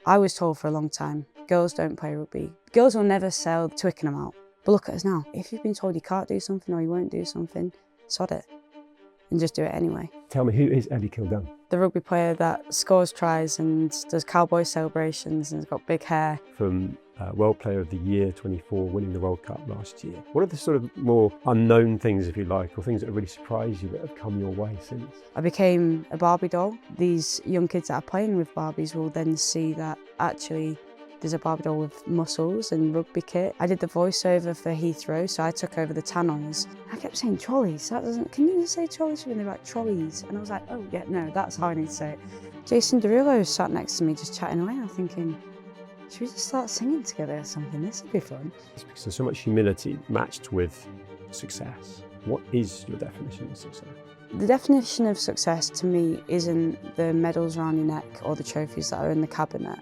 I was told for a long time, girls don't play rugby. Girls will never sell Twickenham out. But look at us now. If you've been told you can't do something or you won't do something, sod it and just do it anyway. Tell me, who is Ellie Kildunne? The rugby player that scores tries and does cowboy celebrations and has got big hair. From World Player of the Year 24, winning the World Cup last year. What are the sort of more unknown things, if you like, or things that have really surprised you that have come your way since? I became a Barbie doll. These young kids that are playing with Barbies will then see that actually there's a Barbie doll with muscles and rugby kit. I did the voiceover for Heathrow, so I took over the tannoys. I kept saying trolleys. That doesn't. Can you just say trolleys when they're like trolleys? And I was like, oh yeah, no, that's how I need to say it. Jason Derulo sat next to me just chatting away. I'm thinking, should we just start singing together or something? This would be fun. It's because there's so much humility matched with success. What is your definition of success? The definition of success to me isn't the medals around your neck or the trophies that are in the cabinet.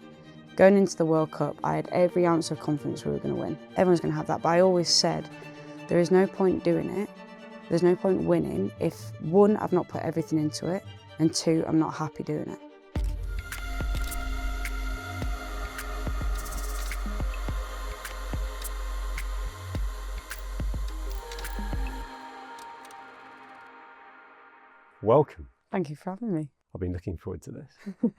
Going into the World Cup, I had every ounce of confidence we were going to win. Everyone's going to have that, but I always said, there is no point doing it, there's no point winning if one, I've not put everything into it, and two, I'm not happy doing it. Welcome. Thank you for having me. I've been looking forward to this.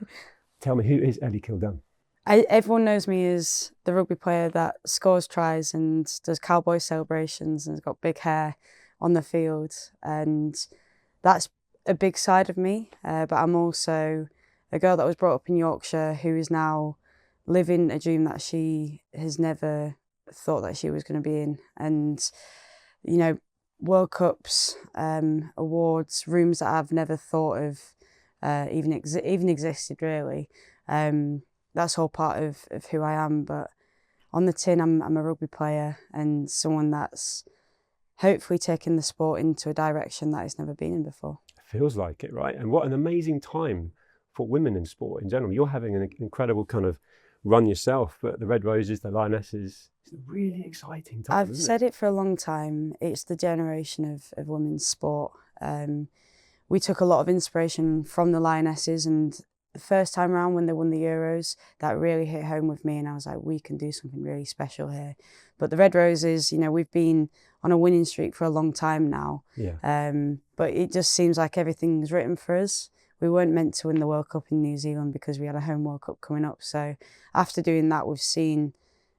Tell me, who is Ellie Kildunne? Everyone knows me as the rugby player that scores tries and does cowboy celebrations and has got big hair on the field. And that's a big side of me. But I'm also a girl that was brought up in Yorkshire who is now living a dream that she has never thought that she was going to be in. And, you know, World Cups, awards, rooms that I've never thought of even existed really. That's all part of who I am, but on the tin I'm a rugby player and someone that's hopefully taken the sport into a direction that it's never been in before. It feels like it, right? And what an amazing time for women in sport in general. You're having an incredible kind of run yourself, but the Red Roses, the Lionesses, it's a really exciting time. I've said it for a long time, it's the generation of women's sport. We took a lot of inspiration from the Lionesses, and the first time around when they won the Euros, that really hit home with me and I was like, we can do something really special here. But the Red Roses, you know, we've been on a winning streak for a long time now. Yeah. But it just seems like everything's written for us. We weren't meant to win the World Cup in New Zealand because we had a home World Cup coming up. So after doing that, we've seen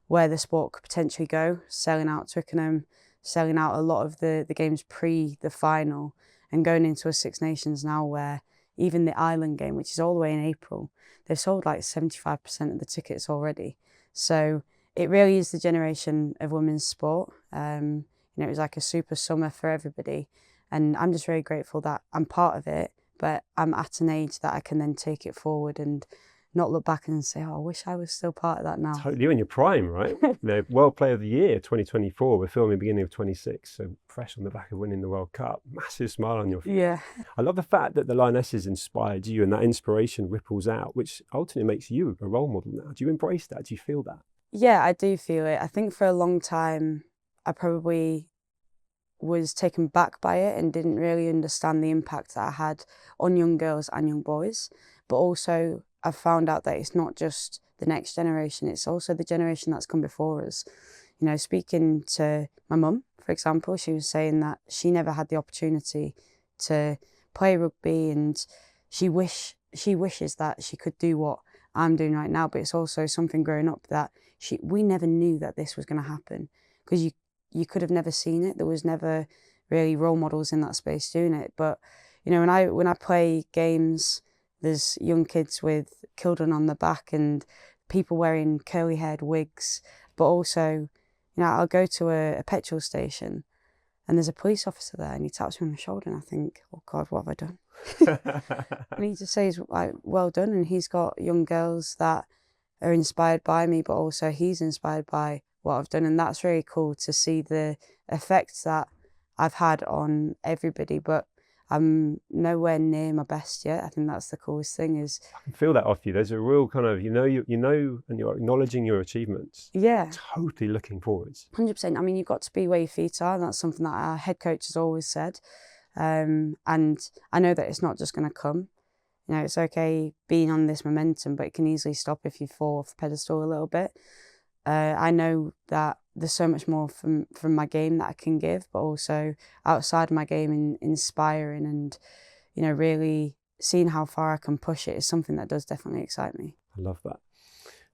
where the sport could potentially go, selling out Twickenham, selling out a lot of the games pre the final and going into a Six Nations now where even the Island game, which is all the way in April, they've sold like 75% of the tickets already. So it really is the generation of women's sport. You know, it was like a super summer for everybody. And I'm just very grateful that I'm part of it, but I'm at an age that I can then take it forward and not look back and say, oh, I wish I was still part of that now. Totally, you're in your prime, right? The World Player of the Year 2024, we're filming beginning of 26, so fresh on the back of winning the World Cup. Massive smile on your face. Yeah. I love the fact that the Lionesses inspired you and that inspiration ripples out, which ultimately makes you a role model now. Do you embrace that? Do you feel that? Yeah, I do feel it. I think for a long time, I probably was taken back by it and didn't really understand the impact that I had on young girls and young boys, but also I've found out that it's not just the next generation, it's also the generation that's come before us. You know, speaking to my mum, for example, she was saying that she never had the opportunity to play rugby and she wishes that she could do what I'm doing right now, but it's also something growing up that we never knew that this was going to happen because you could have never seen it. There was never really role models in that space doing it. But, you know, when I play games, there's young kids with Kildunne on the back and people wearing curly-haired wigs. But also, you know, I'll go to a petrol station and there's a police officer there and he taps me on the shoulder and I think, oh God, what have I done? And he just says, like, well done. And he's got young girls that are inspired by me, but also he's inspired by what I've done. And that's really cool to see the effects that I've had on everybody. But I'm nowhere near my best yet. I think that's the coolest thing is... I can feel that off you. There's a real kind of, you know, and you're acknowledging your achievements. Yeah. Totally looking forwards. 100%. I mean, you've got to be where your feet are. And that's something that our head coach has always said. And I know that it's not just going to come. You know, it's okay being on this momentum, but it can easily stop if you fall off the pedestal a little bit. I know that there's so much more from my game that I can give, but also outside of my game, inspiring and, you know, really seeing how far I can push it is something that does definitely excite me. I love that.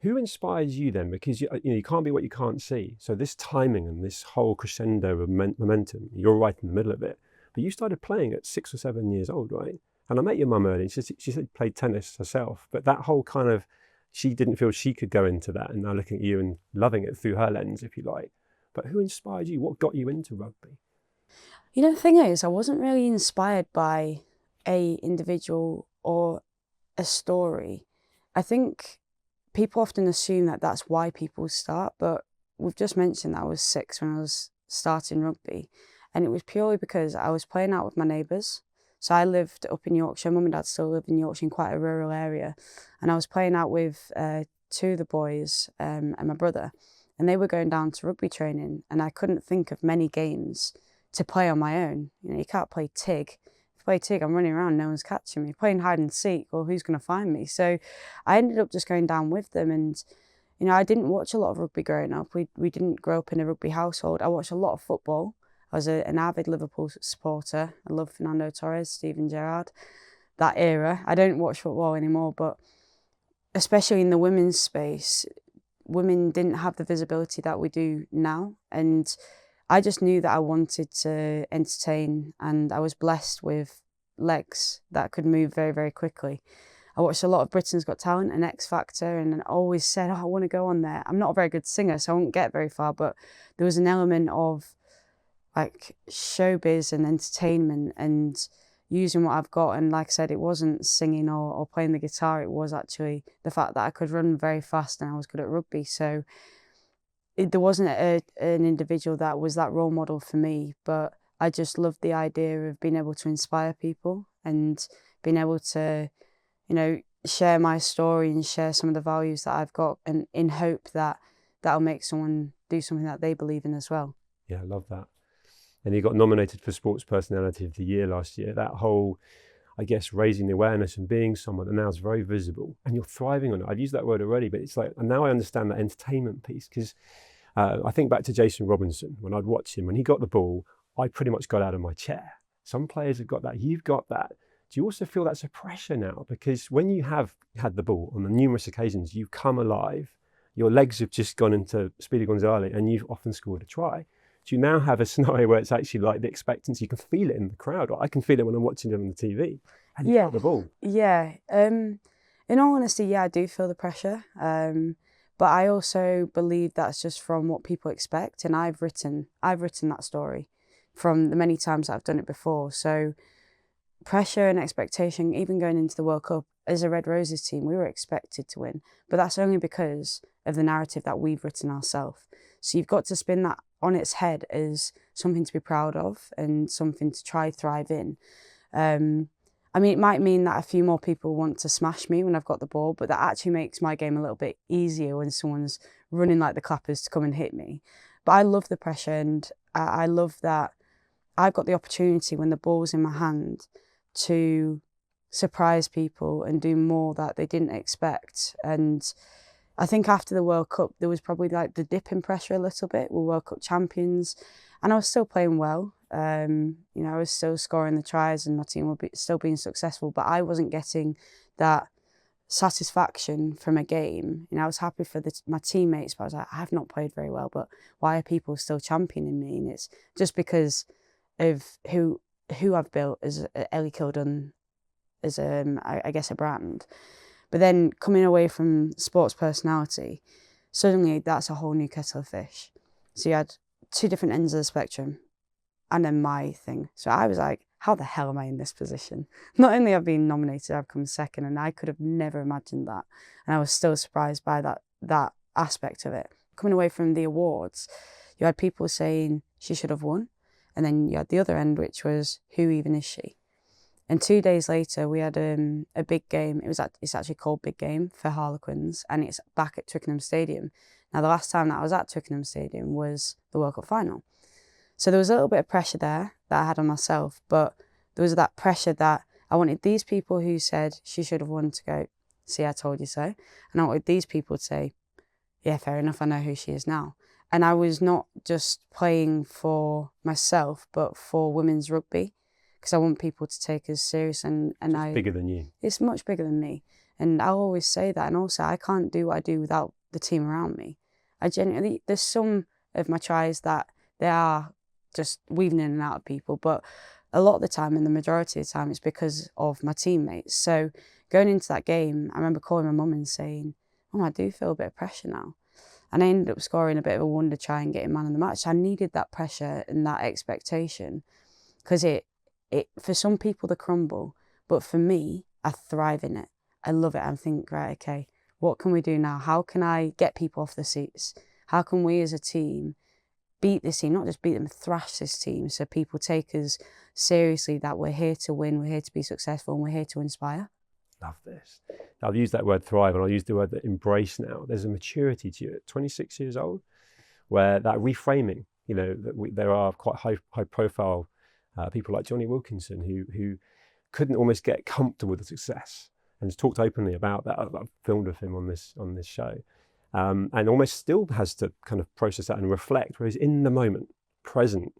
Who inspires you then? Because you can't be what you can't see. So this timing and this whole crescendo of momentum, you're right in the middle of it. But you started playing at 6 or 7 years old, right? And I met your mum early. She said she played tennis herself, but that whole kind of, she didn't feel she could go into that. And now looking at you and loving it through her lens, if you like. But who inspired you? What got you into rugby? You know, the thing is, I wasn't really inspired by a individual or a story. I think people often assume that that's why people start, but we've just mentioned that I was 6 when I was starting rugby, and it was purely because I was playing out with my neighbours. So I lived up in Yorkshire. Mum and Dad still live in Yorkshire, in quite a rural area, and I was playing out with 2 of the boys and my brother, and they were going down to rugby training, and I couldn't think of many games to play on my own. You know, you can't play TIG. Play TIG, I'm running around, no one's catching me. Playing hide and seek, well, who's going to find me? So I ended up just going down with them. And, you know, I didn't watch a lot of rugby growing up. We didn't grow up in a rugby household. I watched a lot of football. I was an avid Liverpool supporter. I love Fernando Torres, Steven Gerrard, that era. I don't watch football anymore, but especially in the women's space, women didn't have the visibility that we do now. And I just knew that I wanted to entertain, and I was blessed with legs that could move very, very quickly. I watched a lot of Britain's Got Talent and X Factor, and I always said, oh, I want to go on there. I'm not a very good singer, so I won't get very far, but there was an element of like showbiz and entertainment and using what I've got. And like I said, it wasn't singing or playing the guitar. It was actually the fact that I could run very fast and I was good at rugby. So there wasn't an individual that was that role model for me, but I just loved the idea of being able to inspire people and being able to, you know, share my story and share some of the values that I've got, and in hope that that'll make someone do something that they believe in as well. Yeah, I love that. And you got nominated for Sports Personality of the Year last year. That whole, I guess, raising the awareness and being someone that now is very visible, and you're thriving on it. I've used that word already, but it's like, and now I understand that entertainment piece, because I think back to Jason Robinson. When I'd watch him, when he got the ball, I pretty much got out of my chair. Some players have got that. You've got that. Do you also feel that's a pressure now? Because when you have had the ball on the numerous occasions, you've come alive, your legs have just gone into Speedy Gonzalez, and you've often scored a try. Do you now have a scenario where it's actually like the expectancy? You can feel it in the crowd. I can feel it when I'm watching it on the TV. And you've got the ball. Yeah. In all honesty, yeah, I do feel the pressure. But I also believe that's just from what people expect, and I've written that story from the many times that I've done it before. So pressure and expectation, even going into the World Cup, as a Red Roses team, we were expected to win, but that's only because of the narrative that we've written ourselves. So you've got to spin that on its head as something to be proud of and something to try thrive in. I mean, it might mean that a few more people want to smash me when I've got the ball, but that actually makes my game a little bit easier when someone's running like the clappers to come and hit me. But I love the pressure, and I love that I've got the opportunity when the ball's in my hand to surprise people and do more that they didn't expect. And I think after the World Cup, there was probably like the dip in pressure a little bit. We're World Cup champions, and I was still playing well. You know, I was still scoring the tries, and my team were still being successful, but I wasn't getting that satisfaction from a game. You know, I was happy for my teammates, but I was like, I have not played very well, but why are people still championing me? And it's just because of who I've built as Ellie Kildunne, as I guess a brand. But then coming away from sports personality, suddenly that's a whole new kettle of fish. So you had 2 different ends of the spectrum, and then my thing. So I was like, how the hell am I in this position? Not only have I been nominated, I've come second, and I could have never imagined that. And I was still surprised by that aspect of it. Coming away from the awards, you had people saying she should have won. And then you had the other end, which was, who even is she? And 2 days later, we had a big game. It's actually called Big Game for Harlequins, and it's back at Twickenham Stadium. Now, the last time that I was at Twickenham Stadium was the World Cup final. So there was a little bit of pressure there that I had on myself, but there was that pressure that I wanted these people who said she should have won to go, see, I told you so. And I wanted these people to say, yeah, fair enough, I know who she is now. And I was not just playing for myself, but for women's rugby, because I want people to take us serious. And It's bigger than you. It's much bigger than me. And I'll always say that. And also, I can't do what I do without the team around me. I genuinely, there's some of my tries that they are just weaving in and out of people, but a lot of the time, and the majority of the time, it's because of my teammates. So going into that game, I remember calling my mum and saying, "Oh, I do feel a bit of pressure now." And I ended up scoring a bit of a wonder try and getting man of the match. I needed that pressure and that expectation, because it for some people they crumble, but for me, I thrive in it. I love it. I think, right, okay, what can we do now? How can I get people off the seats? How can we as a team beat this team, not just beat them, thrash this team, so people take us seriously, that we're here to win, we're here to be successful, and we're here to inspire. Love this. I'll use that word thrive, and I'll use the word that embrace now. There's a maturity to you at 26 years old, where that reframing, you know, there are quite high profile people like Johnny Wilkinson who couldn't almost get comfortable with the success, and has talked openly about that. I've filmed with him on this show, and almost still has to kind of process that and reflect, whereas in the moment, present,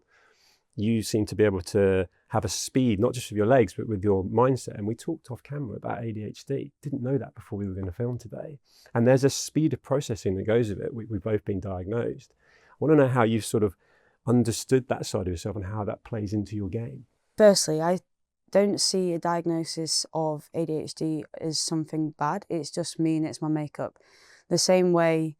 you seem to be able to have a speed, not just with your legs, but with your mindset. And we talked off camera about ADHD. Didn't know that before we were going to film today. And there's a speed of processing that goes with it. We've both been diagnosed. I want to know how you've sort of understood that side of yourself and how that plays into your game. Firstly, I don't see a diagnosis of ADHD as something bad. It's just me and it's my makeup. The same way,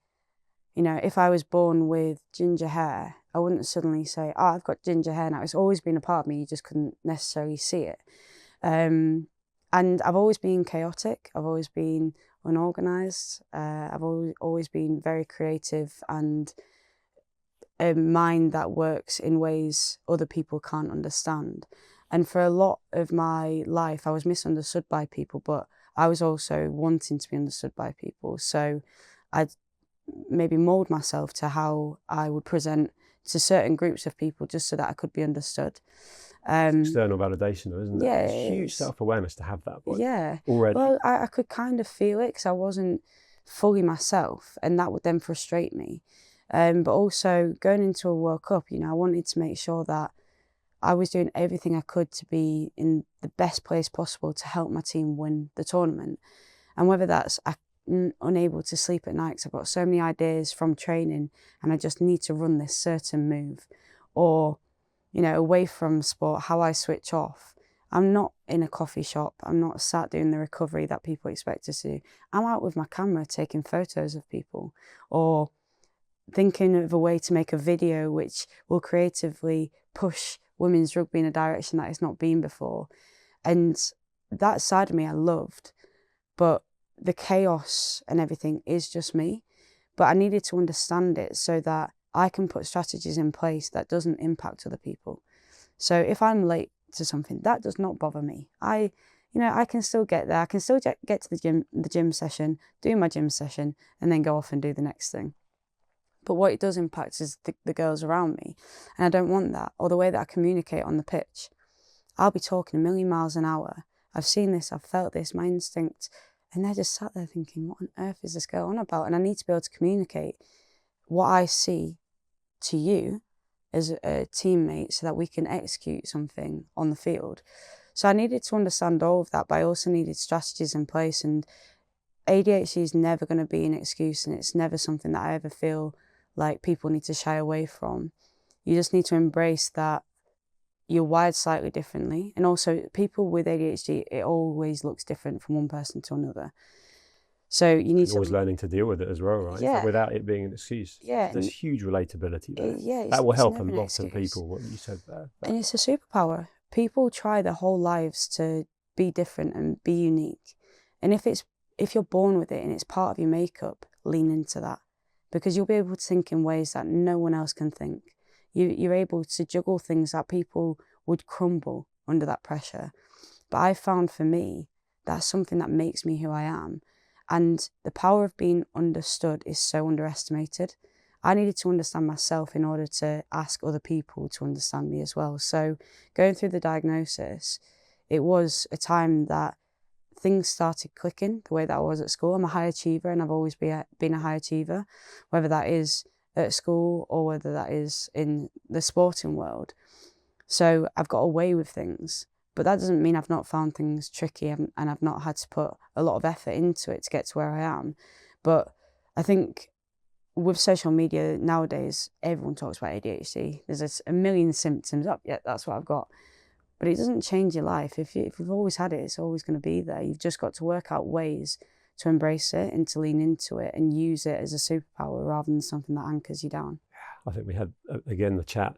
you know, if I was born with ginger hair, I wouldn't suddenly say, "Oh, I've got ginger hair now." It's always been a part of me, you just couldn't necessarily see it. And I've always been chaotic. I've always been unorganised. I've always been very creative and a mind that works in ways other people can't understand. And for a lot of my life, I was misunderstood by people, but I was also wanting to be understood by people. So I'd maybe mould myself to how I would present to certain groups of people just so that I could be understood. External validation, though, isn't it? Yeah, it's huge self-awareness to have that. Yeah. Already. Well, I could kind of feel it because I wasn't fully myself, and that would then frustrate me. But also going into a World Cup, you know, I wanted to make sure that I was doing everything I could to be in the best place possible to help my team win the tournament. And whether that's unable to sleep at night because I've got so many ideas from training and I just need to run this certain move, or, you know, away from sport, how I switch off. I'm not in a coffee shop. I'm not sat doing the recovery that people expect us to do. I'm out with my camera taking photos of people, or thinking of a way to make a video which will creatively push women's rugby in a direction that it's not been before. And that side of me I loved, but the chaos and everything is just me. But I needed to understand it so that I can put strategies in place that doesn't impact other people. So if I'm late to something, that does not bother me. I can still get there. I can still get to the gym session, do my gym session, and then go off and do the next thing. But what it does impact is the girls around me. And I don't want that. Or the way that I communicate on the pitch. I'll be talking a million miles an hour. I've seen this, I've felt this, my instinct. And they're just sat there thinking, what on earth is this girl on about? And I need to be able to communicate what I see to you as a teammate so that we can execute something on the field. So I needed to understand all of that, but I also needed strategies in place. And ADHD is never going to be an excuse, and it's never something that I ever feel like people need to shy away from. You just need to embrace that you're wired slightly differently. And also people with ADHD, it always looks different from one person to another. So you need to always learning to deal with it as well, right? Yeah. Without it being an excuse. Yeah. There's huge relatability there. Yeah. That will help a lot of people, what you said there. And it's a superpower. People try their whole lives to be different and be unique. And if you're born with it and it's part of your makeup, lean into that. Because you'll be able to think in ways that no one else can think. You're able to juggle things that people would crumble under that pressure. But I found for me, that's something that makes me who I am. And the power of being understood is so underestimated. I needed to understand myself in order to ask other people to understand me as well. So going through the diagnosis, it was a time that things started clicking the way that I was at school. I'm a high achiever, and I've always been a high achiever, whether that is at school or whether that is in the sporting world. So I've got away with things, but that doesn't mean I've not found things tricky, and I've not had to put a lot of effort into it to get to where I am. But I think with social media nowadays, everyone talks about ADHD. There's a million symptoms. Yeah, that's what I've got. But it doesn't change your life. If you've always had it, it's always going to be there. You've just got to work out ways to embrace it and to lean into it and use it as a superpower rather than something that anchors you down. I think we had, again, the chat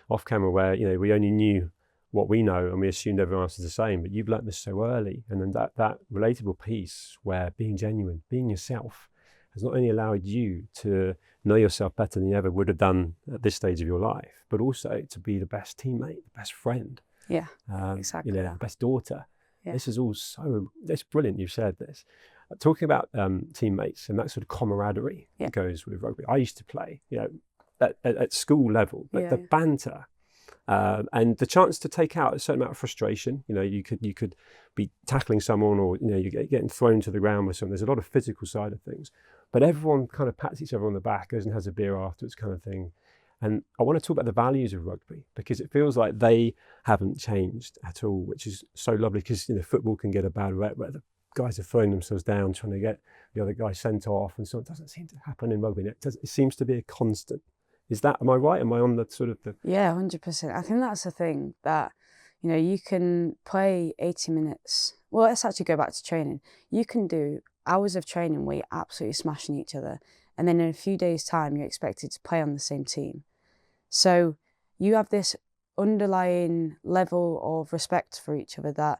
off camera where, we only knew what we know and we assumed everyone else is the same, but you've learnt this so early. And then that relatable piece where being genuine, being yourself, has not only allowed you to know yourself better than you ever would have done at this stage of your life, but also to be the best teammate, the best friend. Yeah, exactly. The best daughter. Yeah. This is all it's brilliant you've said this. Talking about teammates and that sort of camaraderie that goes with rugby. I used to play, at school level, but the banter and the chance to take out a certain amount of frustration. You could be tackling someone, or you're getting thrown to the ground with someone. There's a lot of physical side of things, but everyone kind of pats each other on the back, goes and has a beer afterwards, kind of thing. And I want to talk about the values of rugby, because it feels like they haven't changed at all, which is so lovely, because football can get a bad rep where the guys are throwing themselves down trying to get the other guy sent off, and so it doesn't seem to happen in rugby. It seems to be a constant. Am I right? Am I on the sort of the... Yeah, 100%. I think that's the thing, that you can play 80 minutes. Well, let's actually go back to training. You can do hours of training where you're absolutely smashing each other, and then in a few days' time you're expected to play on the same team. So you have this underlying level of respect for each other that,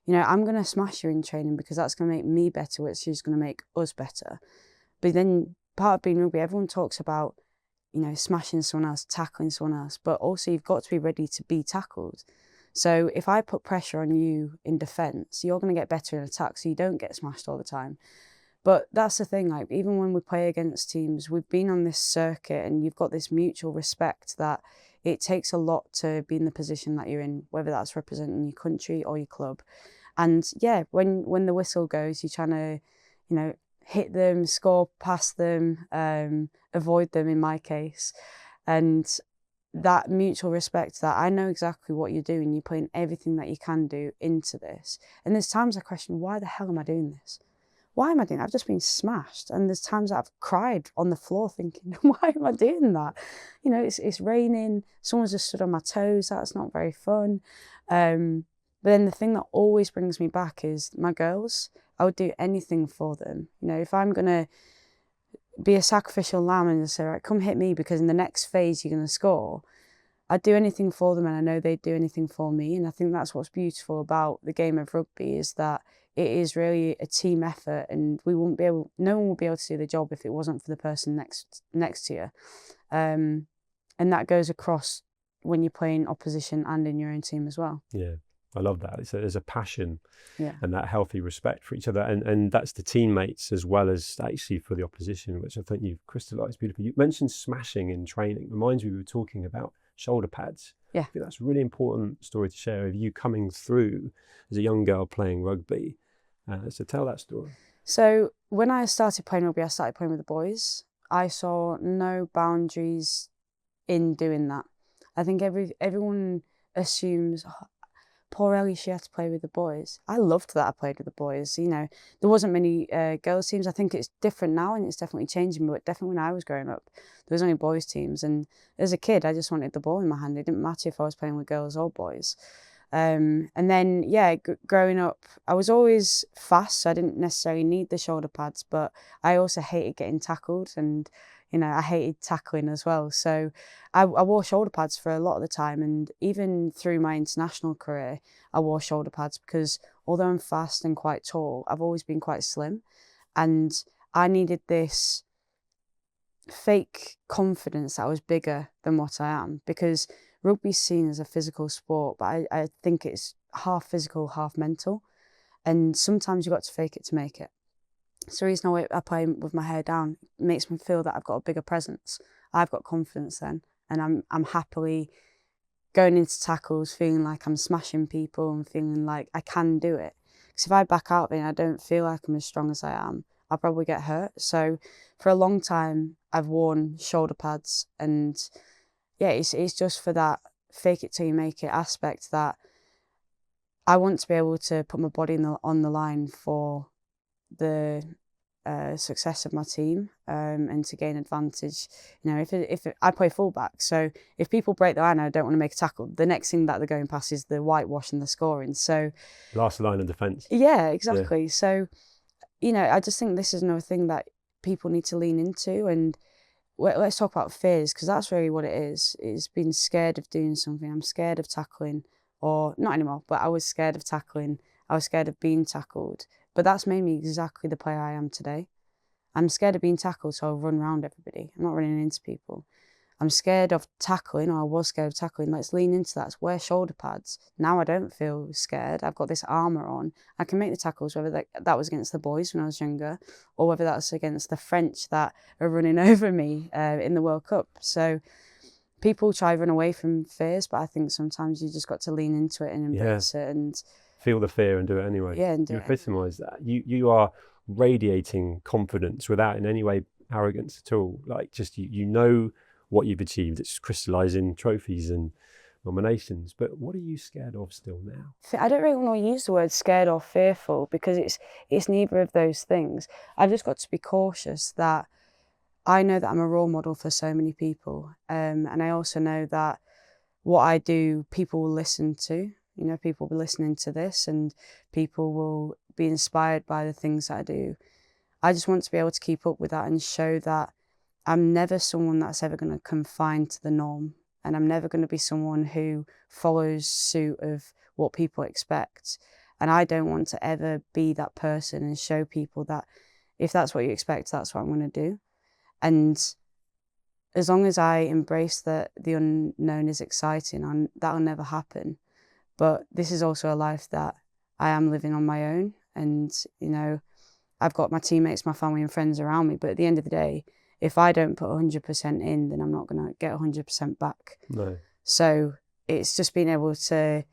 I'm going to smash you in training because that's going to make me better, which is going to make us better. But then part of being rugby, everyone talks about, smashing someone else, tackling someone else, but also you've got to be ready to be tackled. So if I put pressure on you in defence, you're going to get better in attack, so you don't get smashed all the time. But that's the thing, even when we play against teams, we've been on this circuit and you've got this mutual respect that it takes a lot to be in the position that you're in, whether that's representing your country or your club. And yeah, when the whistle goes, you're trying to, hit them, score past them, avoid them in my case. And that mutual respect, that I know exactly what you're doing, you're putting everything that you can do into this. And there's times I question, why the hell am I doing this? Why am I doing that? I've just been smashed. And there's times I've cried on the floor thinking, why am I doing that? It's raining, someone's just stood on my toes, that's not very fun. But then the thing that always brings me back is my girls. I would do anything for them. If I'm going to be a sacrificial lamb and say, right, come hit me because in the next phase you're going to score, I'd do anything for them, and I know they'd do anything for me. And I think that's what's beautiful about the game of rugby, is that it is really a team effort, and no one would be able to do the job if it wasn't for the person next to you. And that goes across when you're playing opposition and in your own team as well. Yeah. I love that. There's a passion and that healthy respect for each other. And that's the teammates as well as actually for the opposition, which I think you've crystallised beautifully. You mentioned smashing in training. Reminds me, we were talking about shoulder pads. Yeah. I think that's a really important story to share of you coming through as a young girl playing rugby. So tell that story. So when I started playing rugby, I started playing with the boys. I saw no boundaries in doing that. I think everyone assumes, poor Ellie, she had to play with the boys. I loved that I played with the boys. There wasn't many girls teams. I think it's different now and it's definitely changing, but definitely when I was growing up, there was only boys teams. And as a kid, I just wanted the ball in my hand. It didn't matter if I was playing with girls or boys. And then, growing up, I was always fast, so I didn't necessarily need the shoulder pads, but I also hated getting tackled, and I hated tackling as well. So I wore shoulder pads for a lot of the time, and even through my international career, I wore shoulder pads because although I'm fast and quite tall, I've always been quite slim, and I needed this fake confidence that I was bigger than what I am, because rugby's seen as a physical sport, but I think it's half physical, half mental, and sometimes you've got to fake it to make it. So the reason I play with my hair down, it makes me feel that I've got a bigger presence. I've got confidence then, and I'm happily going into tackles feeling like I'm smashing people and feeling like I can do it. Because if I back out and I don't feel like I'm as strong as I am, I'll probably get hurt. So for a long time, I've worn shoulder pads, and yeah, it's just for that fake it till you make it aspect, that I want to be able to put my body on the line for the success of my team, and to gain advantage. You know, if I play fullback, so if people break the line and I don't want to make a tackle, the next thing that they're going past is the whitewash and the scoring. So Last line of defence. yeah, exactly. Yeah. So, you know, I just think this is another thing that people need to lean into. And let's talk about fears, because that's really what it is being scared of doing something. I'm scared of tackling, or not anymore, but I was scared of tackling. I was scared of being tackled. But that's made me exactly the player I am today. I'm scared of being tackled, so I'll run around everybody. I'm not running into people. I'm scared of tackling, or I was scared of tackling. Let's lean into that. Let's wear shoulder pads. Now I don't feel scared. I've got this armour on. I can make the tackles, whether that was against the boys when I was younger, or whether that's against the French that are running over me in the World Cup. So people try to run away from fears, but I think sometimes you just got to lean into it and embrace it and feel the fear and do it anyway. Yeah, and do you it. epitomise that. You are radiating confidence without in any way arrogance at all. Like, just you know what you've achieved. It's crystallising trophies and nominations. But what are you scared of still now? I don't really want to use the word scared or fearful, because it's neither of those things. I've just got to be cautious that I know that I'm a role model for so many people, and I also know that what I do, people will listen to. You know, people will be listening to this, and people will be inspired by the things that I do. I just want to be able to keep up with that and show that I'm never someone that's ever going to confine to the norm, and I'm never going to be someone who follows suit of what people expect. And I don't want to ever be that person and show people that if that's what you expect, that's what I'm going to do. And as long as I embrace that the unknown is exciting, that'll never happen. But this is also a life that I am living on my own. And, you know, I've got my teammates, my family and friends around me. But at the end of the day, if I don't put 100% in, then I'm not going to get 100% back. No. So it's just being able to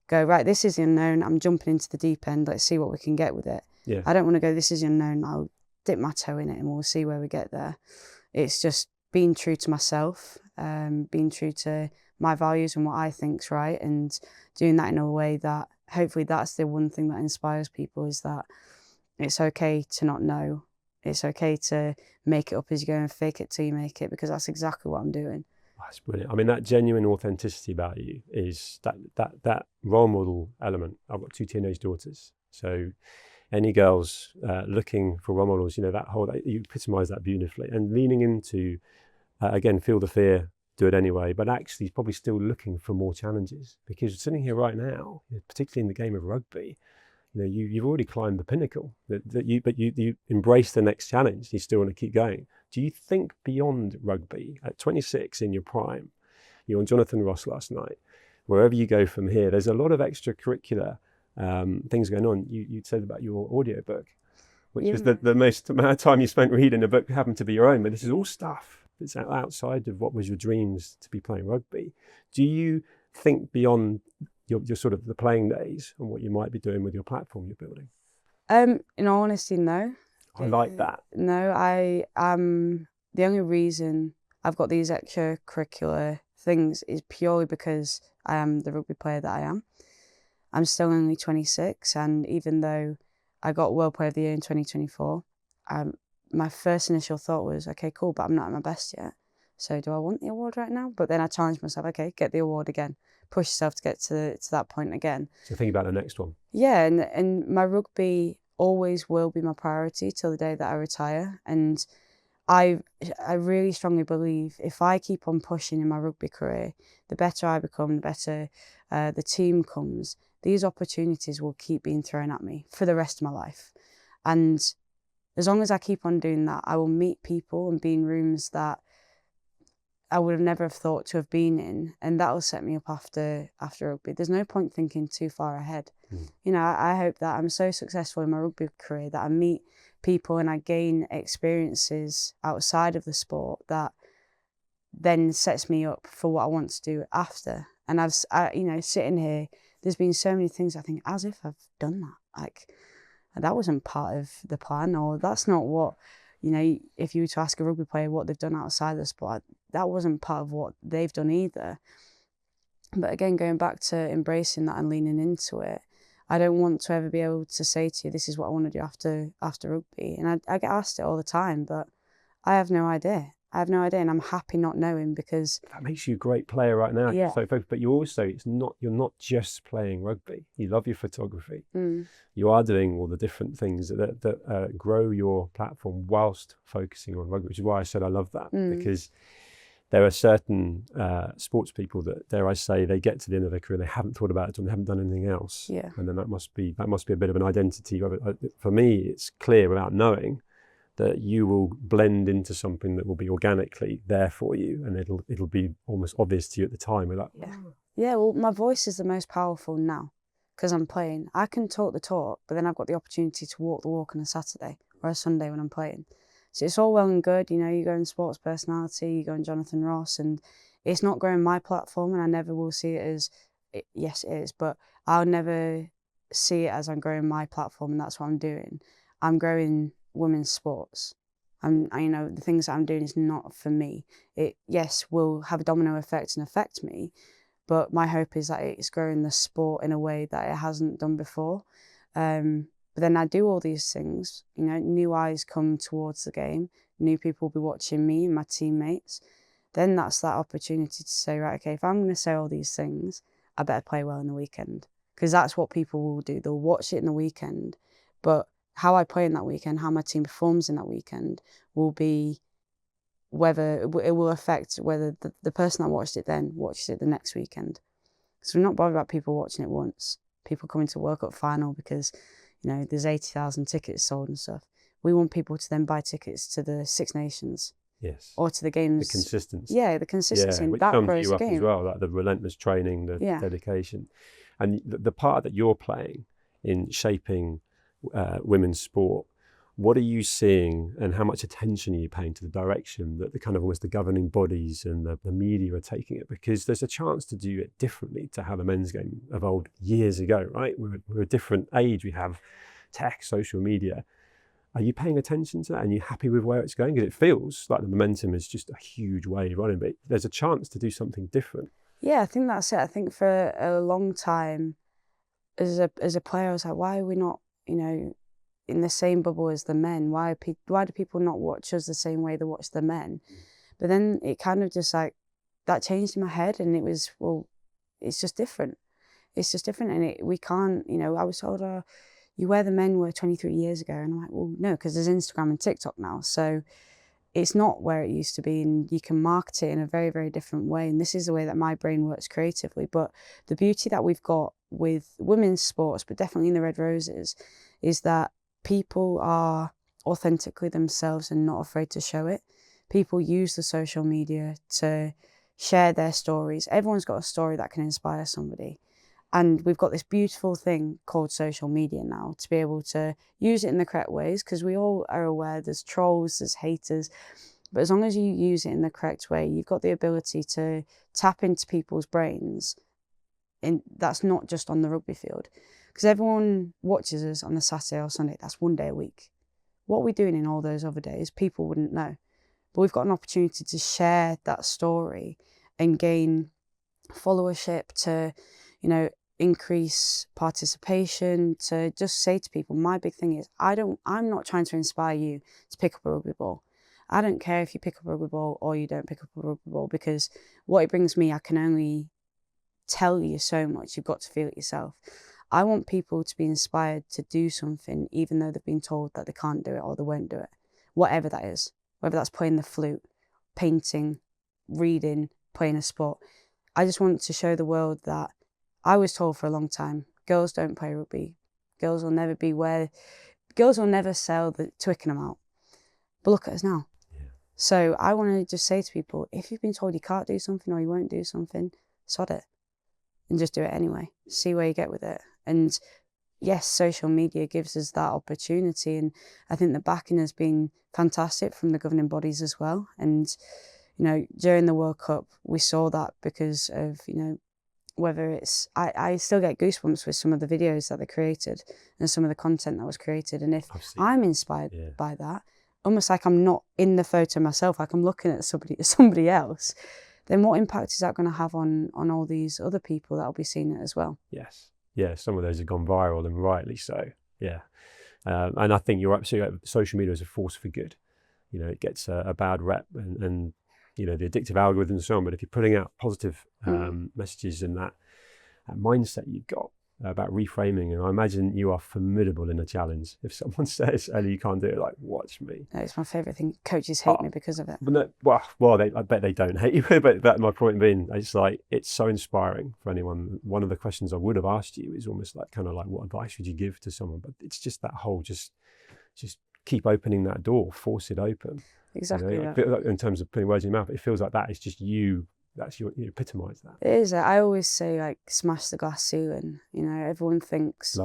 go, right, this is the unknown. I'm jumping into the deep end. Let's see what we can get with it. Yeah. I don't want to go, this is the unknown. I'll dip my toe in it and we'll see where we get there. It's just being true to myself, being true to my values and what I think's right, and doing that in a way that hopefully that's the one thing that inspires people, is that it's okay to not know. It's okay to make it up as you go and fake it till you make it, because that's exactly what I'm doing. That's brilliant. I mean, that genuine authenticity about you is that role model element. I've got 2 teenage daughters, so any girls looking for role models, you know, you epitomise that beautifully, and leaning into again, feel the fear, do it anyway, but actually probably still looking for more challenges, because sitting here right now, particularly in the game of rugby, you know, you've already climbed the pinnacle. But you embrace the next challenge. You still want to keep going. Do you think beyond rugby at 26 in your prime? You're on Jonathan Ross last night. Wherever you go from here, there's a lot of extracurricular things going on. You said about your audiobook, which was the most amount of time you spent reading a book happened to be your own. But this is all stuff that's outside of what was your dreams to be playing rugby. Do you think beyond your sort of the playing days and what you might be doing with your platform you're building? In all honesty, no. I like that. No, the only reason I've got these extracurricular things is purely because I am the rugby player that I am. I'm still only 26, and even though I got World Player of the Year in 2024, my first initial thought was, okay, cool, but I'm not at my best yet. So do I want the award right now? But then I challenged myself, okay, get the award again. Push yourself to get to that point again. So think about the next one. Yeah, and my rugby always will be my priority till the day that I retire. And I really strongly believe if I keep on pushing in my rugby career, the better I become, the better the team comes, these opportunities will keep being thrown at me for the rest of my life. And as long as I keep on doing that, I will meet people and be in rooms that I would have never have thought to have been in, and that will set me up after rugby. There's no point thinking too far ahead. You know, I hope that I'm so successful in my rugby career that I meet people and I gain experiences outside of the sport that then sets me up for what I want to do after. And you know, sitting here, there's been so many things I think, as if I've done that. Like, that wasn't part of the plan, or that's not what, you know, if you were to ask a rugby player what they've done outside the sport, that wasn't part of what they've done either. But again, going back to embracing that and leaning into it, I don't want to ever be able to say to you, this is what I want to do after rugby. And I get asked it all the time, but I have no idea. I have no idea, and I'm happy not knowing, because that makes you a great player right now. Yeah. So, but you also, you're not just playing rugby. You love your photography. Mm. You are doing all the different things that grow your platform whilst focusing on rugby, which is why I said I love that, because there are certain sports people that, dare I say, they get to the end of their career, they haven't thought about it, and they haven't done anything else. Yeah. And then that must be a bit of an identity. For me, it's clear without knowing that you will blend into something that will be organically there for you, and it'll be almost obvious to you at the time. We're like, yeah. Well, my voice is the most powerful now because I'm playing. I can talk the talk, but then I've got the opportunity to walk the walk on a Saturday or a Sunday when I'm playing. So it's all well and good, you know, you go in sports personality, you go in Jonathan Ross, and it's not growing my platform, and I never will see it as, yes, it is, but I'll never see it as I'm growing my platform, and that's what I'm doing. I'm growing women's sports. You know, the things that I'm doing is not for me. It, yes, will have a domino effect and affect me, but my hope is that it's growing the sport in a way that it hasn't done before. But then I do all these things, you know, new eyes come towards the game, new people will be watching me and my teammates. Then that's that opportunity to say, right, okay, if I'm going to say all these things, I better play well in the weekend. Because that's what people will do. They'll watch it in the weekend, but how I play in that weekend, how my team performs in that weekend will be whether it will affect whether the person that watched it then watches it the next weekend. So we're not bothered about people watching it once, people coming to World Cup final because, you know, there's 80,000 tickets sold and stuff. We want people to then buy tickets to the Six Nations. Yes. Or to the games. The consistency. Yeah, the consistency. Yeah, and which that sums grows you the up game. as well, like the relentless training, the dedication. And the part that you're playing in shaping women's sport, what are you seeing, and how much attention are you paying to the direction that the kind of almost the governing bodies and the media are taking it? Because there's a chance to do it differently to how the men's game evolved years ago, right? We're a different age. We have tech, social media. Are you paying attention to that? And you happy with where it's going? Because it feels like the momentum is just a huge wave running, but there's a chance to do something different. Yeah, I think that's it. I think for a long time, as a player, I was like, why are we not, you know, in the same bubble as the men? Why do people not watch us the same way they watch the men? But then it kind of just like, that changed in my head, and it was, well, it's just different. It's just different, and we can't, you know, I was told, you where the men were 23 years ago, and I'm like, well, no, because there's Instagram and TikTok now, so it's not where it used to be, and you can market it in a very, very different way. And this is the way that my brain works creatively. But the beauty that we've got with women's sports, but definitely in the Red Roses, is that people are authentically themselves and not afraid to show it. People use the social media to share their stories. Everyone's got a story that can inspire somebody. And we've got this beautiful thing called social media now to be able to use it in the correct ways, because we all are aware there's trolls, there's haters, but as long as you use it in the correct way, you've got the ability to tap into people's brains. And that's not just on the rugby field, because everyone watches us on a Saturday or Sunday. That's one day a week. What we're doing in all those other days, people wouldn't know. But we've got an opportunity to share that story and gain followership, to, you know, increase participation, to just say to people, my big thing is, I'm not trying to inspire you to pick up a rugby ball. I don't care if you pick up a rugby ball or you don't pick up a rugby ball, because what it brings me, I can only tell you so much. You've got to feel it yourself. I want people to be inspired to do something, even though they've been told that they can't do it or they won't do it. Whatever that is, whether that's playing the flute, painting, reading, playing a sport. I just want to show the world that I was told for a long time, girls don't play rugby. Girls will never sell the Twickenham out. But look at us now. Yeah. So I want to just say to people, if you've been told you can't do something or you won't do something, sod it. And just do it anyway. See where you get with it. And yes, social media gives us that opportunity. And I think the backing has been fantastic from the governing bodies as well. And, you know, during the World Cup, we saw that because of, you know, whether it's, I still get goosebumps with some of the videos that they created and some of the content that was created. And if I'm inspired by that, almost like I'm not in the photo myself, like I'm looking at somebody else, then what impact is that going to have on all these other people that will be seeing it as well? Yes. Yeah, some of those have gone viral, and rightly so. Yeah. And I think you're absolutely right. Social media is a force for good. You know, it gets a bad rep, and you know, the addictive algorithms and so on. But if you're putting out positive messages and that mindset you've got about reframing, and I imagine you are formidable in a challenge. If someone says, Ellie, you can't do it, like, watch me. No, it's my favourite thing. Coaches hate me because of it. Well, I bet they don't hate you, but that my point being, it's like, it's so inspiring for anyone. One of the questions I would have asked you is almost like, kind of like, what advice would you give to someone? But it's just that whole, just keep opening that door, force it open. Exactly. You know, in terms of putting words in your mouth, it feels like that. It's just you. That's you epitomise that. It is. I always say, like, smash the glass ceiling. You know, everyone thinks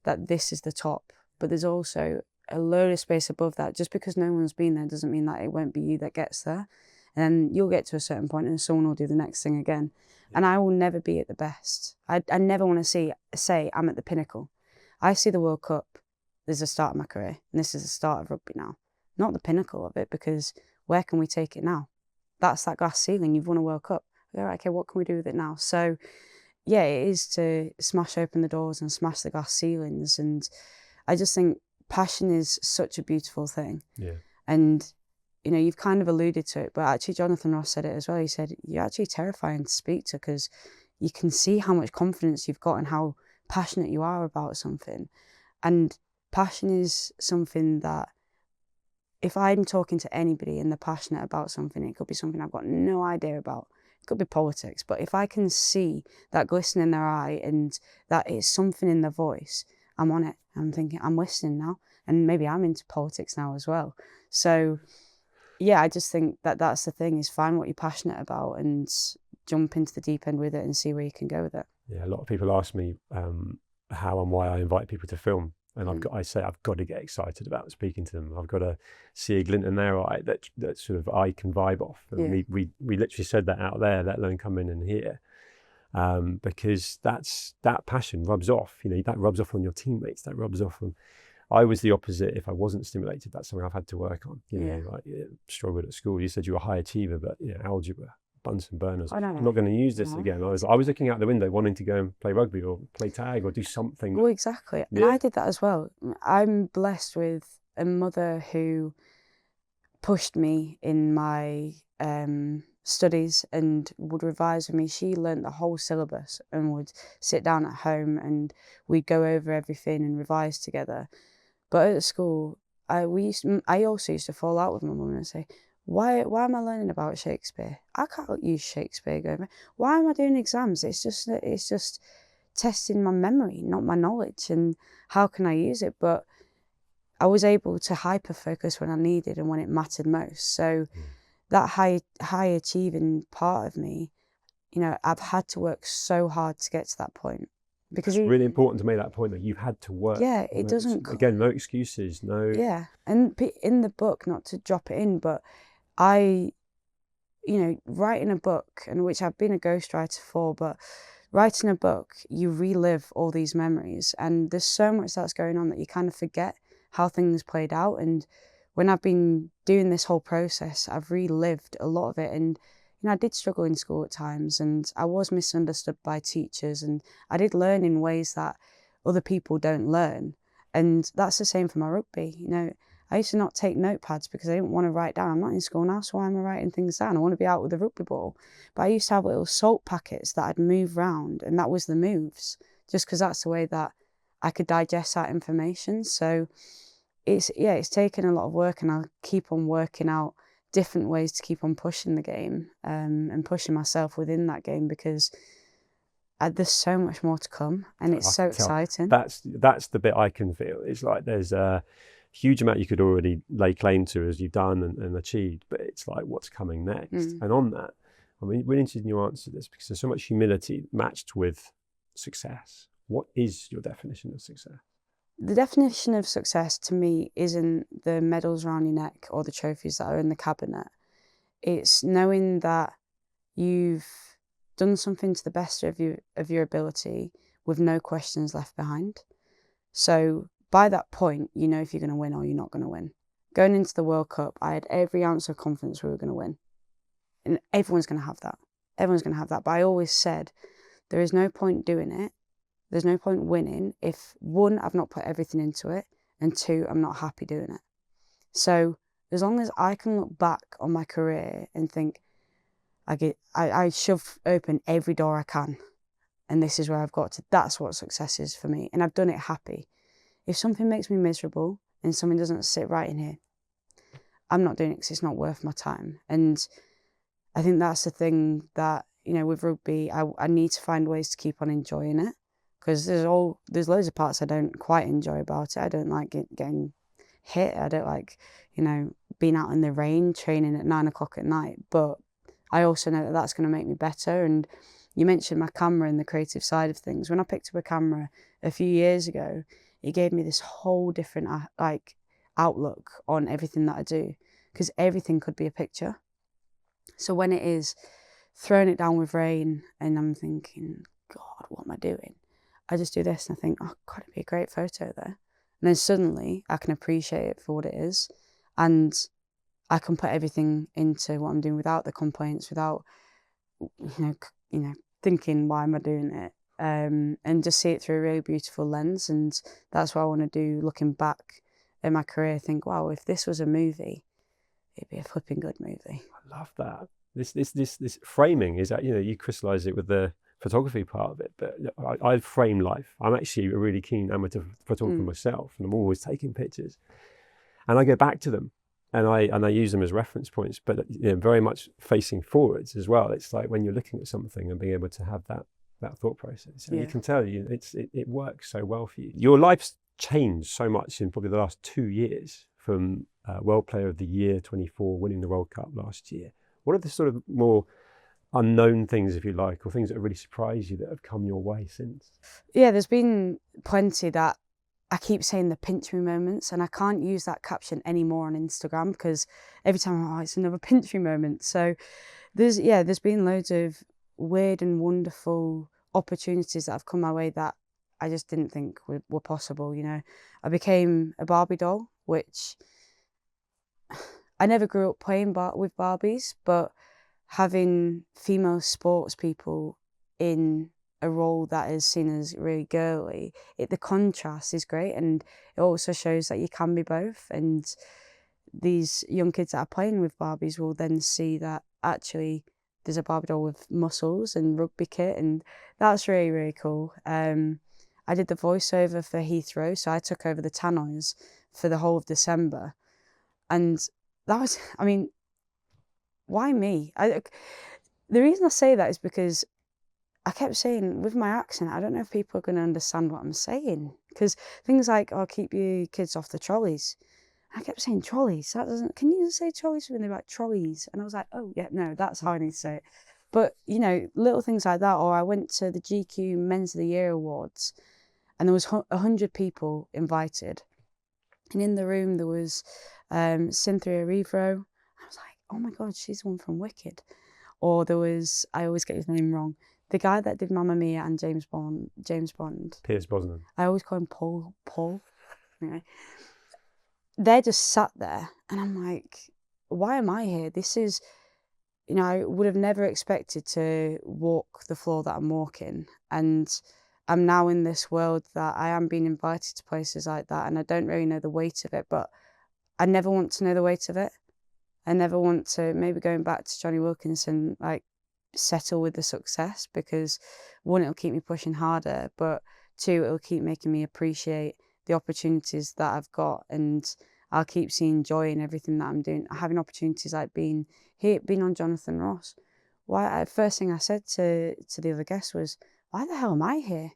that this is the top, but there's also a load of space above that. Just because no one's been there doesn't mean that it won't be you that gets there. And you'll get to a certain point and someone will do the next thing again. Yeah. And I will never be at the best. I never want to say I'm at the pinnacle. I see the World Cup as the start of my career, and this is the start of rugby now. Not the pinnacle of it, because where can we take it now? That's that glass ceiling. You've won a World Cup. All right, okay, what can we do with it now? So, yeah, it is to smash open the doors and smash the glass ceilings. And I just think passion is such a beautiful thing. Yeah. And, you know, you've kind of alluded to it, but actually Jonathan Ross said it as well. He said, you're actually terrifying to speak to because you can see how much confidence you've got and how passionate you are about something. And passion is something that, if I'm talking to anybody and they're passionate about something, it could be something I've got no idea about. It could be politics, but if I can see that glisten in their eye and that it's something in their voice, I'm on it. I'm thinking, I'm listening now. And maybe I'm into politics now as well. So, yeah, I just think that that's the thing, is find what you're passionate about and jump into the deep end with it and see where you can go with it. Yeah, a lot of people ask me how and why I invite people to film. And I say I've got to get excited about speaking to them. I've got to see a glint in their eye that sort of I can vibe off. And we literally said that out there, let alone come in and hear. Because that passion rubs off. You know, that rubs off on your teammates. That rubs off on. I was the opposite. If I wasn't stimulated, that's something I've had to work on. You know, like struggled at school. You said you were a high achiever, but you know, algebra, Bunsen burners. I'm not going to use this again. I was looking out the window wanting to go and play rugby or play tag or do something. Well, exactly. And I did that as well. I'm blessed with a mother who pushed me in my studies and would revise with me. She learnt the whole syllabus and would sit down at home and we'd go over everything and revise together. But at school, I also used to fall out with my mum and say, Why am I learning about Shakespeare? I can't use Shakespeare. Why am I doing exams? It's just testing my memory, not my knowledge. And how can I use it? But I was able to hyper focus when I needed and when it mattered most. So that high achieving part of me, you know, I've had to work so hard to get to that point. Because it's really important to make that point that you've had to work. Yeah, it doesn't. Again, no excuses, no. Yeah, and in the book, not to drop it in, but I, you know, writing a book, and which I've been a ghostwriter for, but writing a book, you relive all these memories, and there's so much that's going on that you kind of forget how things played out. And when I've been doing this whole process, I've relived a lot of it. And you know, I did struggle in school at times, and I was misunderstood by teachers, and I did learn in ways that other people don't learn. And that's the same for my rugby. You know, I used to not take notepads because I didn't want to write down. I'm not in school now, so why am I writing things down? I want to be out with a rugby ball. But I used to have little salt packets that I'd move round, and that was the moves, just because that's the way that I could digest that information. So it's taken a lot of work, and I'll keep on working out different ways to keep on pushing the game and pushing myself within that game, because there's so much more to come, and it's so exciting. That's the bit I can feel. It's like there's a huge amount you could already lay claim to as you've done and achieved, but it's like what's coming next. And on that, I mean, really interested in your answer to this, because there's so much humility matched with success. What is your definition of success? The definition of success to me isn't the medals around your neck or the trophies that are in the cabinet. It's knowing that you've done something to the best of your ability with no questions left behind. So by that point, you know if you're going to win or you're not going to win. Going into the World Cup, I had every ounce of confidence we were going to win. And everyone's going to have that. Everyone's going to have that. But I always said, there is no point doing it. There's no point winning if, one, I've not put everything into it, and two, I'm not happy doing it. So as long as I can look back on my career and think, I shove open every door I can, and this is where I've got to, that's what success is for me. And I've done it happy. If something makes me miserable and something doesn't sit right in here, I'm not doing it because it's not worth my time. And I think that's the thing that, you know, with rugby, I need to find ways to keep on enjoying it, because there's loads of parts I don't quite enjoy about it. I don't like getting hit. I don't like, you know, being out in the rain, training at 9 o'clock at night. But I also know that that's going to make me better. And you mentioned my camera and the creative side of things. When I picked up a camera a few years ago, it gave me this whole different outlook on everything that I do, because everything could be a picture. So when it is throwing it down with rain and I'm thinking, God, what am I doing? I just do this and I think, oh God, it'd be a great photo there. And then suddenly I can appreciate it for what it is, and I can put everything into what I'm doing without the complaints, without you know thinking, why am I doing it? And just see it through a really beautiful lens. And that's what I want to do. Looking back at my career, think, wow, if this was a movie, it'd be a flipping good movie. I love that. This framing is that, you know, you crystallize it with the photography part of it, but I frame life. I'm actually a really keen amateur photographer myself, and I'm always taking pictures, and I go back to them, and I use them as reference points, but you know, very much facing forwards as well. It's like when you're looking at something and being able to have that thought process, and you can tell it works so well for you. Your life's changed so much in probably the last 2 years, from World Player of the Year 24, winning the World Cup last year. What are the sort of more unknown things, if you like, or things that really surprise you that have come your way since? Yeah, there's been plenty that I keep saying the pinch me moments, and I can't use that caption anymore on Instagram because every time it's another pinch me moment. So there's been loads of weird and wonderful opportunities that have come my way that I just didn't think were possible. You know, I became a Barbie doll, which I never grew up playing with Barbies, but having female sports people in a role that is seen as really girly, the contrast is great, and it also shows that you can be both. And these young kids that are playing with Barbies will then see that actually there's a Barbie doll with muscles and rugby kit, and that's really, really cool. I did the voiceover for Heathrow, so I took over the tannoys for the whole of December, and that was, I mean, why me? The reason I say that is because I kept saying, with my accent, I don't know if people are going to understand what I'm saying. Because things like, oh, keep your kids off the trolleys. I kept saying trolleys. That doesn't, can you say trolleys when they're like trolleys? And I was like, oh, yeah, no, that's how I need to say it. But, you know, little things like that. Or I went to the GQ Men's of the Year Awards, and there was 100 people invited. And in the room, there was Cynthia Erivo. I was like, oh my God, she's the one from Wicked. Or there was, I always get his name wrong, the guy that did Mamma Mia and James Bond. Pierce Brosnan. I always call him Paul. Anyway, they're just sat there, and I'm like, why am I here? This is, you know, I would have never expected to walk the floor that I'm walking. And I'm now in this world that I am being invited to places like that, and I don't really know the weight of it, but I never want to know the weight of it. I never want to, maybe going back to Johnny Wilkinson, like, settle with the success, because one, it'll keep me pushing harder, but two, it'll keep making me appreciate the opportunities that I've got, and I'll keep seeing joy in everything that I'm doing. Having opportunities like being here, being on Jonathan Ross. First thing I said to the other guest was, why the hell am I here?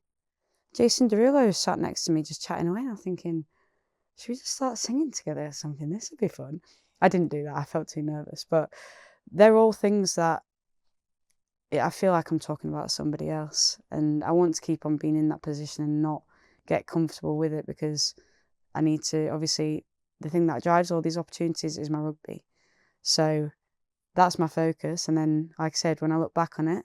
Jason Derulo sat next to me just chatting away, and I'm thinking, should we just start singing together or something? This would be fun. I didn't do that. I felt too nervous. But they're all things that I feel like I'm talking about somebody else. And I want to keep on being in that position and not get comfortable with it, because I need to, obviously, the thing that drives all these opportunities is my rugby. So that's my focus. And then, like I said, when I look back on it,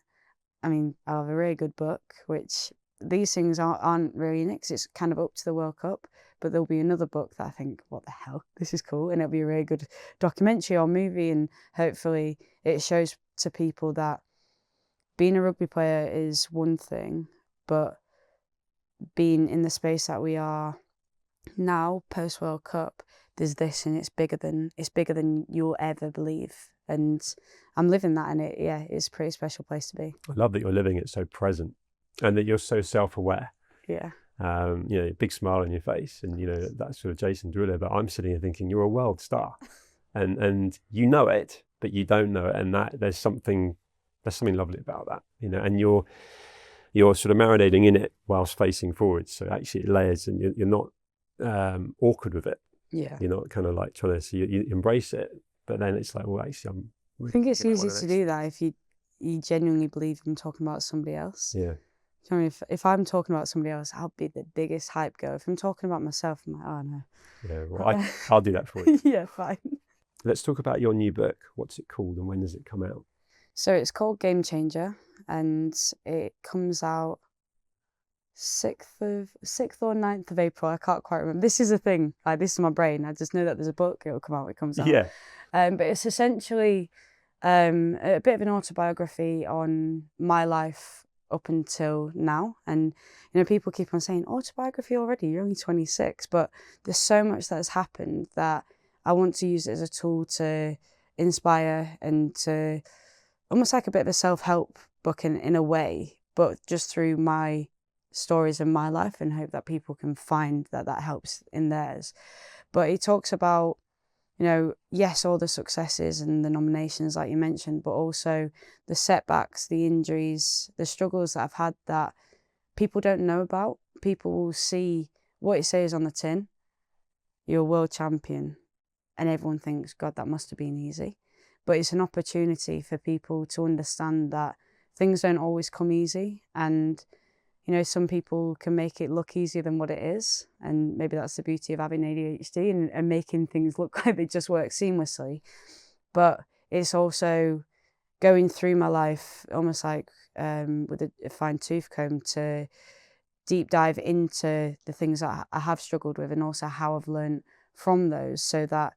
I mean, I'll have a really good book, which these things aren't really in it because it's kind of up to the World Cup. But there'll be another book that I think, what the hell, this is cool. And it'll be a really good documentary or movie. And hopefully it shows to people that being a rugby player is one thing, but being in the space that we are now, post World Cup, there's this, and it's bigger than you'll ever believe. And I'm living that, and it's a pretty special place to be. I love that you're living it so present, and that you're so self-aware. Yeah. Big smile on your face, and that's sort of Jason Driller. But I'm sitting here thinking you're a world star, and you know it, but you don't know it, and that there's something lovely about that, and you're sort of marinating in it whilst facing forward. So actually it layers, and you're not awkward with it. Yeah. You're not kind of like trying to, so you embrace it, but then it's like, well, actually, I think it's easy to do that if you genuinely believe I'm talking about somebody else. Yeah. I mean, if I'm talking about somebody else, I'll be the biggest hype girl. If I'm talking about myself, I'm like, oh no. Yeah, well, I'll do that for you. Yeah, fine. Let's talk about your new book. What's it called, and when does it come out? So it's called Game Changer, and it comes out 6th or 9th of April. I can't quite remember. This is a thing. Like, this is my brain. I just know that there's a book. It'll come out. It comes out. Yeah. But it's essentially a bit of an autobiography on my life up until now. And people keep on saying autobiography already. You're only 26, but there's so much that has happened that I want to use it as a tool to inspire and to almost like a bit of a self-help book in a way, but just through my stories in my life, and hope that people can find that helps in theirs. But he talks about, yes, all the successes and the nominations like you mentioned, but also the setbacks, the injuries, the struggles that I've had that people don't know about. People will see what it says on the tin, you're a world champion, and everyone thinks, God, that must have been easy. But it's an opportunity for people to understand that things don't always come easy, and some people can make it look easier than what it is, and maybe that's the beauty of having ADHD and making things look like they just work seamlessly. But it's also going through my life almost like with a fine-tooth comb to deep dive into the things that I have struggled with, and also how I've learned from those, so that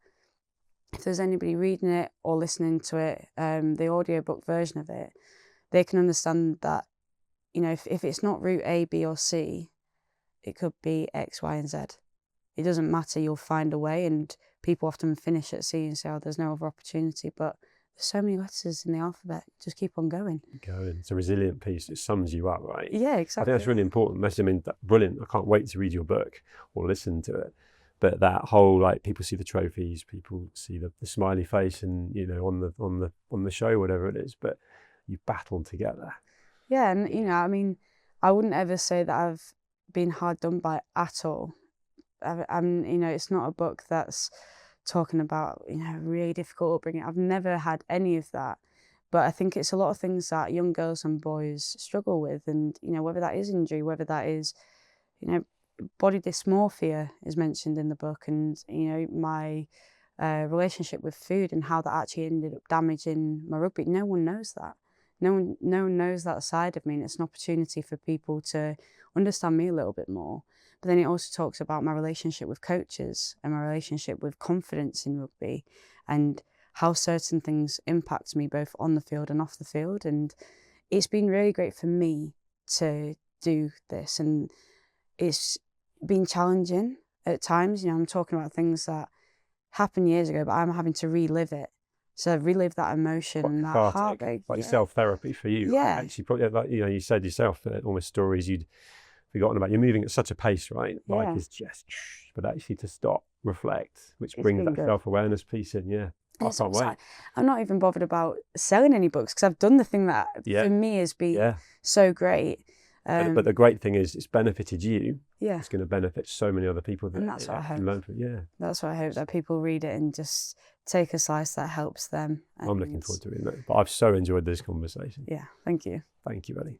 if there's anybody reading it or listening to it, the audiobook version of it, they can understand that if it's not route A, B or C, it could be X, Y and Z. It doesn't matter, you'll find a way. And people often finish at C and say, oh, there's no other opportunity. But there's so many letters in the alphabet, just keep on going. It's a resilient piece. It sums you up, right? Yeah, exactly. I think that's really important. Brilliant. I can't wait to read your book or listen to it. But that whole, like, people see the trophies, people see the smiley face, and on the show, whatever it is, but you battled together. Yeah, and I wouldn't ever say that I've been hard done by at all. It's not a book that's talking about really difficult upbringing. I've never had any of that, but I think it's a lot of things that young girls and boys struggle with, and whether that is injury, whether that is body dysmorphia is mentioned in the book, and my relationship with food and how that actually ended up damaging my rugby. No one knows that. No one knows that side of me, and it's an opportunity for people to understand me a little bit more. But then it also talks about my relationship with coaches and my relationship with confidence in rugby, and how certain things impact me both on the field and off the field. And it's been really great for me to do this, and it's been challenging at times. I'm talking about things that happened years ago, but I'm having to relive it. So relive that emotion and that heartbreak. Like self-therapy for you. Yeah. Actually, probably, like, you said yourself, almost stories you'd forgotten about. You're moving at such a pace, right? Yeah. Life is just, but actually to stop, reflect, which brings that self-awareness piece in. Yeah. I can't wait. I'm not even bothered about selling any books, because I've done the thing that for me has been so great. But the great thing is, it's benefited you. Yeah. It's going to benefit so many other people. And that's what I hope. Learn from. Yeah. That's what I hope, that people read it and just take a slice that helps them. I'm looking forward to reading that. But I've so enjoyed this conversation. Yeah. Thank you. Thank you, Ellie.